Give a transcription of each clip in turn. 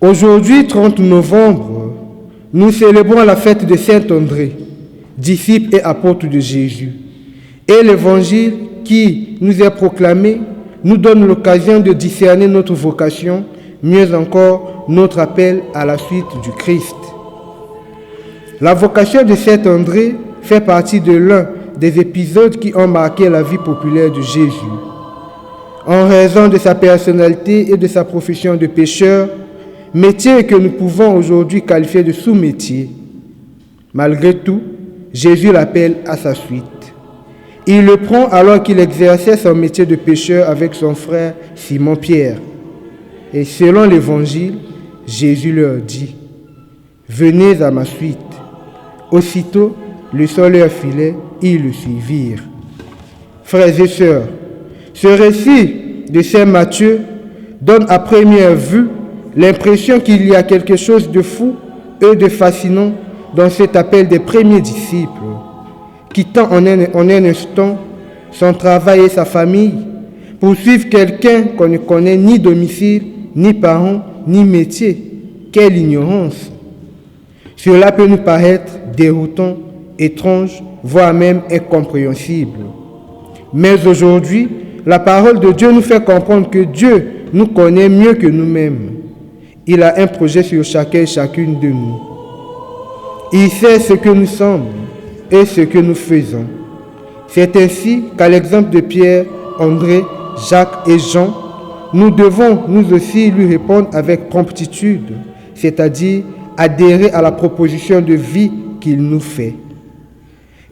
Aujourd'hui, 30 novembre, nous célébrons la fête de Saint André, disciple et apôtre de Jésus. Et l'évangile qui nous est proclamé nous donne l'occasion de discerner notre vocation, mieux encore notre appel à la suite du Christ. La vocation de Saint André fait partie de l'un des épisodes qui ont marqué la vie populaire de Jésus. En raison de sa personnalité et de sa profession de pécheur, métier que nous pouvons aujourd'hui qualifier de sous-métier. Malgré tout, Jésus l'appelle à sa suite. Il le prend alors qu'il exerçait son métier de pécheur avec son frère Simon-Pierre. Et selon l'Évangile, Jésus leur dit « Venez à ma suite ». Aussitôt, laissant leur filet, ils le suivirent. Frères et sœurs, ce récit de Saint Matthieu donne à première vue l'impression qu'il y a quelque chose de fou et de fascinant dans cet appel des premiers disciples, quittant en un instant son travail et sa famille pour suivre quelqu'un qu'on ne connaît ni domicile, ni parents, ni métier. Quelle ignorance! Cela peut nous paraître déroutant, étrange, voire même incompréhensible. Mais aujourd'hui, la parole de Dieu nous fait comprendre que Dieu nous connaît mieux que nous-mêmes. Il a un projet sur chacun et chacune de nous. Il sait ce que nous sommes et ce que nous faisons. C'est ainsi qu'à l'exemple de Pierre, André, Jacques et Jean, nous devons nous aussi lui répondre avec promptitude, c'est-à-dire adhérer à la proposition de vie qu'il nous fait.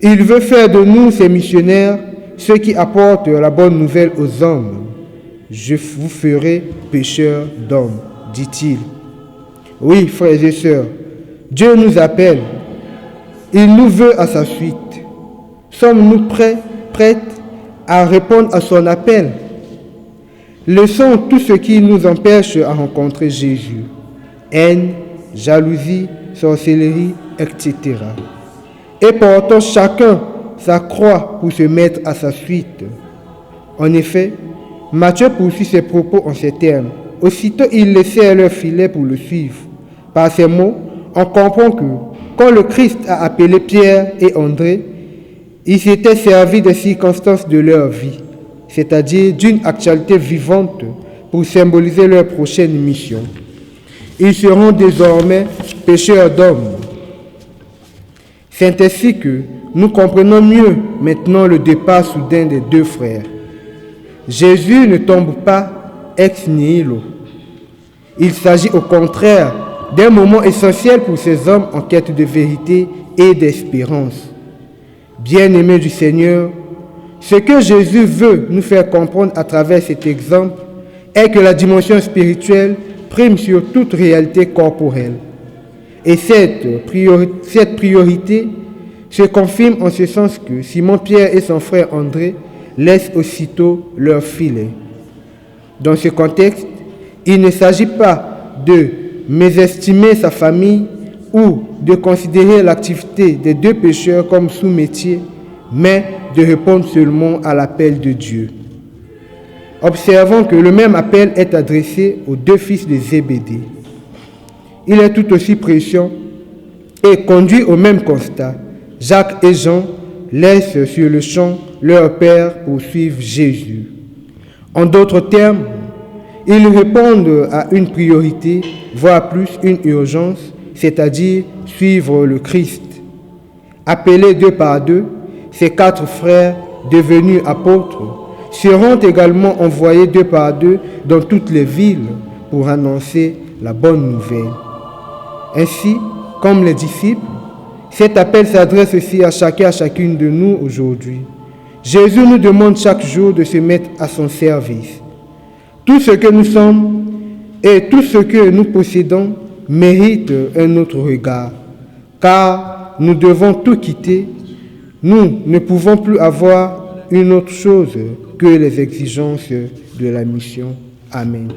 Il veut faire de nous, ses missionnaires, ceux qui apportent la bonne nouvelle aux hommes. Je vous ferai pécheurs d'hommes, dit-il. Oui, frères et sœurs, Dieu nous appelle. Il nous veut à sa suite. Sommes-nous prêtes à répondre à son appel? Laissons tout ce qui nous empêche à rencontrer Jésus. Haine, jalousie, sorcellerie, etc. Et portons chacun sa croix pour se mettre à sa suite. En effet, Matthieu poursuit ses propos en ces termes. Aussitôt, ils laissèrent leur filet pour le suivre. Par ces mots, on comprend que quand le Christ a appelé Pierre et André, il s'était servi des circonstances de leur vie, c'est-à-dire d'une actualité vivante pour symboliser leur prochaine mission. Ils seront désormais pécheurs d'hommes. C'est ainsi que nous comprenons mieux maintenant le départ soudain des deux frères. Jésus ne tombe pas ex nihilo. Il s'agit au contraire d'un moment essentiel pour ces hommes en quête de vérité et d'espérance. Bien-aimés du Seigneur, ce que Jésus veut nous faire comprendre à travers cet exemple est que la dimension spirituelle prime sur toute réalité corporelle. Et cette priorité se confirme en ce sens que Simon-Pierre et son frère André laissent aussitôt leur filet. Dans ce contexte, il ne s'agit pas de mésestimer sa famille ou de considérer l'activité des deux pécheurs comme sous-métier, mais de répondre seulement à l'appel de Dieu. Observons que le même appel est adressé aux deux fils de Zébédée. Il est tout aussi précieux et conduit au même constat. Jacques et Jean laissent sur le champ leur père pour suivre Jésus. En d'autres termes, ils répondent à une priorité, voire plus une urgence, c'est-à-dire suivre le Christ. Appelés deux par deux, ces quatre frères devenus apôtres seront également envoyés deux par deux dans toutes les villes pour annoncer la bonne nouvelle. Ainsi, comme les disciples, cet appel s'adresse aussi à chacun et à chacune de nous aujourd'hui. Jésus nous demande chaque jour de se mettre à son service. Tout ce que nous sommes et tout ce que nous possédons mérite un autre regard, car nous devons tout quitter. Nous ne pouvons plus avoir une autre chose que les exigences de la mission. Amen.